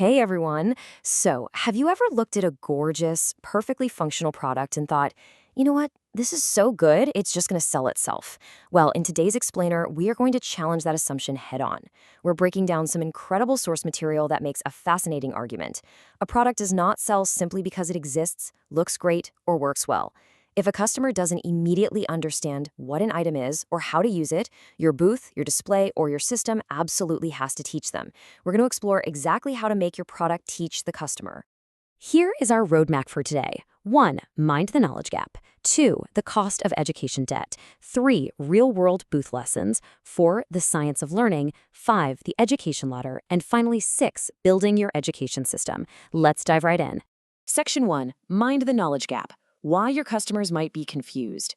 Hey everyone. So, have you ever looked at a gorgeous, perfectly functional product and thought, you know what? This is so good, it's just going to sell itself. Well, in today's explainer, we are going to challenge that assumption head on. We're breaking down some incredible source material that makes a fascinating argument. A product does not sell simply because it exists, looks great, or works well. If a customer doesn't immediately understand what an item is or how to use it, your booth, your display, or your system absolutely has to teach them. We're going to explore exactly how to make your product teach the customer. Here is our roadmap for today. 1. Mind the knowledge gap. 2. The cost of education debt. 3. Real-world booth lessons. 4. The science of learning. 5. The education ladder. And finally, 6. Building your education system. Let's dive right in. Section 1. Mind the knowledge gap. Why your customers might be confused.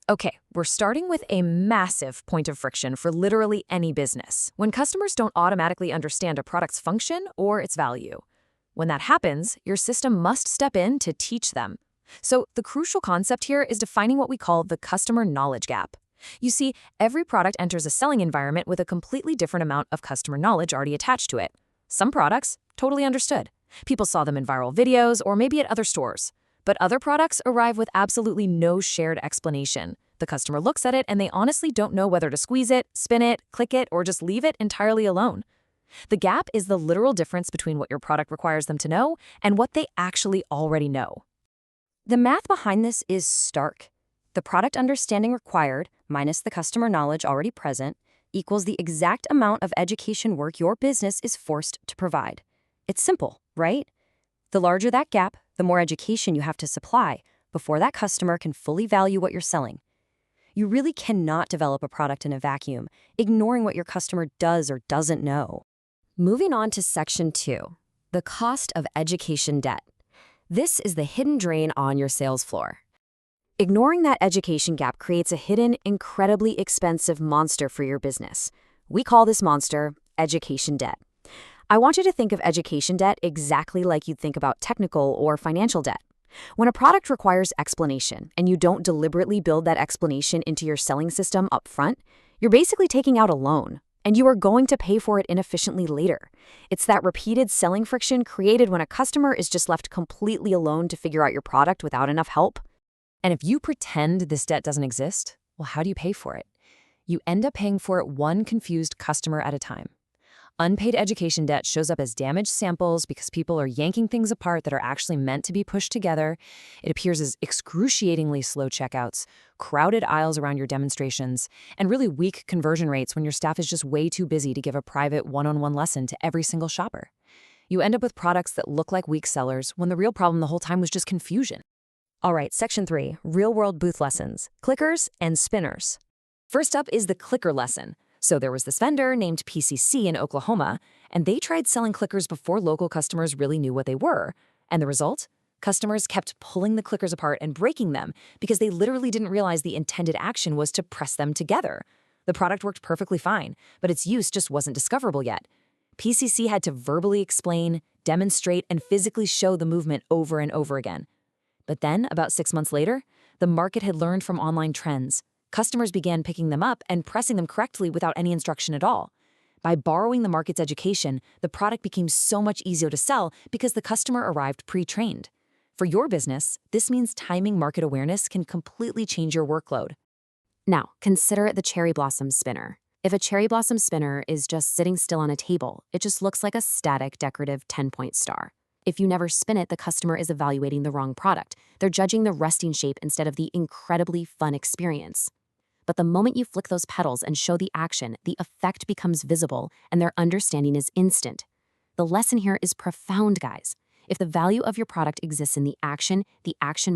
Okay, we're starting with a massive point of friction for literally any business, when customers don't automatically understand a product's function or its value. When that happens, your system must step in to teach them. So the crucial concept here is defining what we call the customer knowledge gap. You see, every product enters a selling environment with a completely different amount of customer knowledge already attached to it. Some products, totally understood. People saw them in viral videos or maybe at other stores. But other products arrive with absolutely no shared explanation. The customer looks at it and they honestly don't know whether to squeeze it, spin it, click it, or just leave it entirely alone. The gap is the literal difference between what your product requires them to know and what they actually already know. The math behind this is stark. The product understanding required minus the customer knowledge already present equals the exact amount of education work your business is forced to provide. It's simple, right? The larger that gap, the more education you have to supply before that customer can fully value what you're selling. You really cannot develop a product in a vacuum, ignoring what your customer does or doesn't know. Moving on to Section 2, the cost of education debt. This is the hidden drain on your sales floor. Ignoring that education gap creates a hidden, incredibly expensive monster for your business. We call this monster education debt. I want you to think of education debt exactly like you'd think about technical or financial debt. When a product requires explanation and you don't deliberately build that explanation into your selling system up front, you're basically taking out a loan, and you are going to pay for it inefficiently later. It's that repeated selling friction created when a customer is just left completely alone to figure out your product without enough help. And if you pretend this debt doesn't exist, well, how do you pay for it? You end up paying for it one confused customer at a time. Unpaid education debt shows up as damaged samples because people are yanking things apart that are actually meant to be pushed together. It appears as excruciatingly slow checkouts, crowded aisles around your demonstrations, and really weak conversion rates when your staff is just way too busy to give a private one-on-one lesson to every single shopper. You end up with products that look like weak sellers when the real problem the whole time was just confusion. All right, Section 3, real-world booth lessons, clickers and spinners. First up is the clicker lesson. So there was this vendor named PCC in Oklahoma, and they tried selling clickers before local customers really knew what they were. And the result? Customers kept pulling the clickers apart and breaking them because they literally didn't realize the intended action was to press them together. The product worked perfectly fine, but its use just wasn't discoverable yet. PCC had to verbally explain, demonstrate, and physically show the movement over and over again. But then, about 6 months later, the market had learned from online trends. Customers began picking them up and pressing them correctly without any instruction at all. By borrowing the market's education, the product became so much easier to sell because the customer arrived pre-trained. For your business, this means timing market awareness can completely change your workload. Now, consider the cherry blossom spinner. If a cherry blossom spinner is just sitting still on a table, it just looks like a static, decorative 10-point star. If you never spin it, the customer is evaluating the wrong product. They're judging the resting shape instead of the incredibly fun experience. But the moment you flick those petals and show the action, the effect becomes visible and their understanding is instant. The lesson here is profound, guys. If the value of your product exists in the action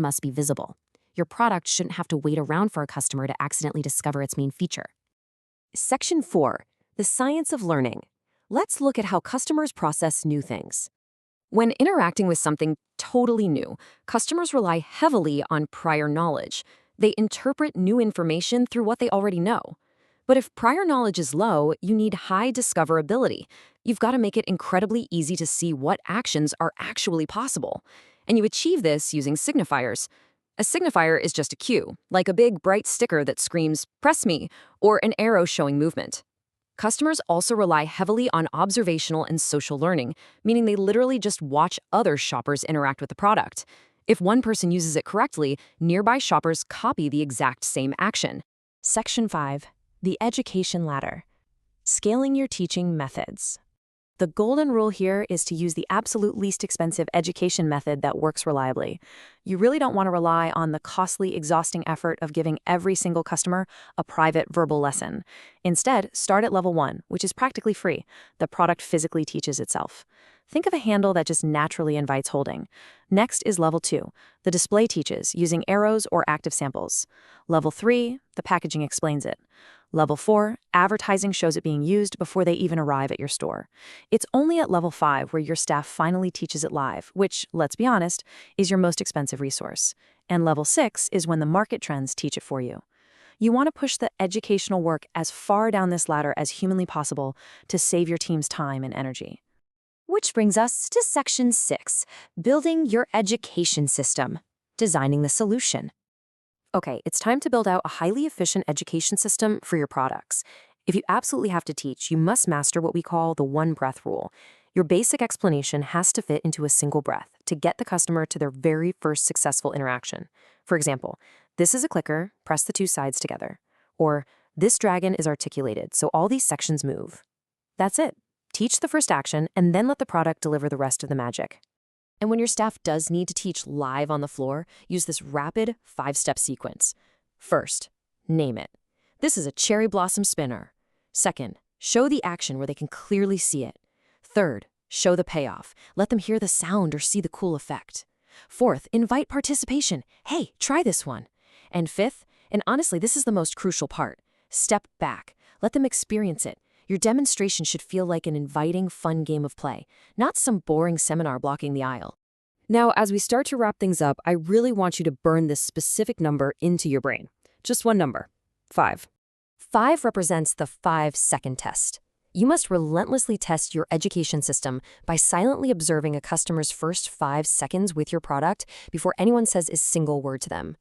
must be visible. Your product shouldn't have to wait around for a customer to accidentally discover its main feature. Section 4, the science of learning. Let's look at how customers process new things. When interacting with something totally new, customers rely heavily on prior knowledge. They interpret new information through what they already know. But if prior knowledge is low, you need high discoverability. You've got to make it incredibly easy to see what actions are actually possible. And you achieve this using signifiers. A signifier is just a cue, like a big bright sticker that screams, "Press me," or an arrow showing movement. Customers also rely heavily on observational and social learning, meaning they literally just watch other shoppers interact with the product. If one person uses it correctly, nearby shoppers copy the exact same action. Section 5. The Education Ladder. Scaling your teaching methods. The golden rule here is to use the absolute least expensive education method that works reliably. You really don't want to rely on the costly, exhausting effort of giving every single customer a private verbal lesson. Instead, start at level 1, which is practically free. The product physically teaches itself. Think of a handle that just naturally invites holding. Next is level 2. The display teaches, using arrows or active samples. Level 3, the packaging explains it. Level 4, advertising shows it being used before they even arrive at your store. It's only at level 5 where your staff finally teaches it live, which, let's be honest, is your most expensive resource. And level 6 is when the market trends teach it for you. You want to push the educational work as far down this ladder as humanly possible to save your team's time and energy. Which brings us to Section 6, building your education system, designing the solution. Okay, it's time to build out a highly efficient education system for your products. If you absolutely have to teach, you must master what we call the one-breath rule. Your basic explanation has to fit into a single breath to get the customer to their very first successful interaction. For example, this is a clicker, press the two sides together. Or, this dragon is articulated, so all these sections move. That's it. Teach the first action, and then let the product deliver the rest of the magic. And when your staff does need to teach live on the floor, use this rapid 5-step sequence. First, name it. This is a cherry blossom spinner. Second, show the action where they can clearly see it. Third, show the payoff. Let them hear the sound or see the cool effect. Fourth, invite participation. Hey, try this one. And fifth, and honestly, this is the most crucial part, step back. Let them experience it. Your demonstration should feel like an inviting, fun game of play, not some boring seminar blocking the aisle. Now, as we start to wrap things up, I really want you to burn this specific number into your brain. Just one number, 5. 5 represents the 5-second test. You must relentlessly test your education system by silently observing a customer's first 5 seconds with your product before anyone says a single word to them.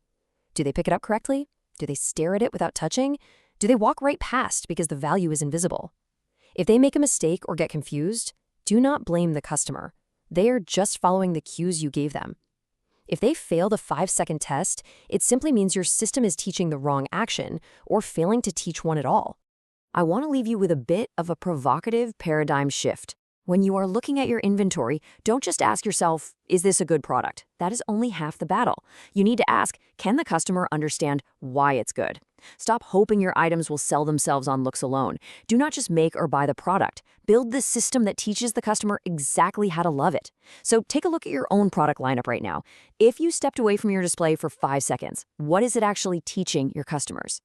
Do they pick it up correctly? Do they stare at it without touching? Do they walk right past because the value is invisible? If they make a mistake or get confused, do not blame the customer. They are just following the cues you gave them. If they fail the 5-second test, it simply means your system is teaching the wrong action or failing to teach one at all. I want to leave you with a bit of a provocative paradigm shift. When you are looking at your inventory, don't just ask yourself, is this a good product? That is only half the battle. You need to ask, can the customer understand why it's good? Stop hoping your items will sell themselves on looks alone. Do not just make or buy the product. Build the system that teaches the customer exactly how to love it. So take a look at your own product lineup right now. If you stepped away from your display for 5 seconds, what is it actually teaching your customers?